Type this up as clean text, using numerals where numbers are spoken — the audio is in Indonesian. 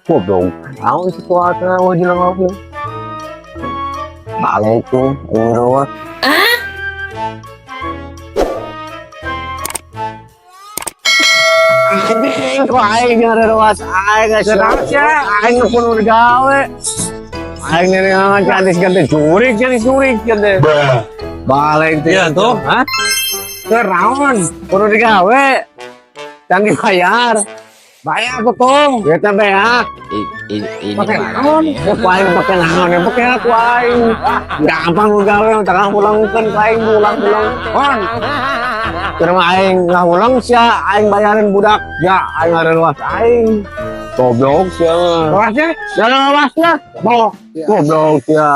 Goblok, tahu sesuatu mau bilang apa? Waalaikum, Endorse. Anjing, kok aing ngarewas aing geus rahasia, aing pun gawe. Aing nerengan gadis jurik gede. Balik Iya tuh. Hah? Kerawan, perlu digawe. Dan dibayar. Bayar betul. Kita bayar. Ini Pakai naon? Pakai naon? Pakai aku aing. Gampang gawe, tengah pulangkeun ka aing pulang. On. Terima aing ngahulang sia aing bayarin budak. Ya, aing ngarewas aing. Goblok sia. Lewasnya? Ya lewasnya. Goblok sia.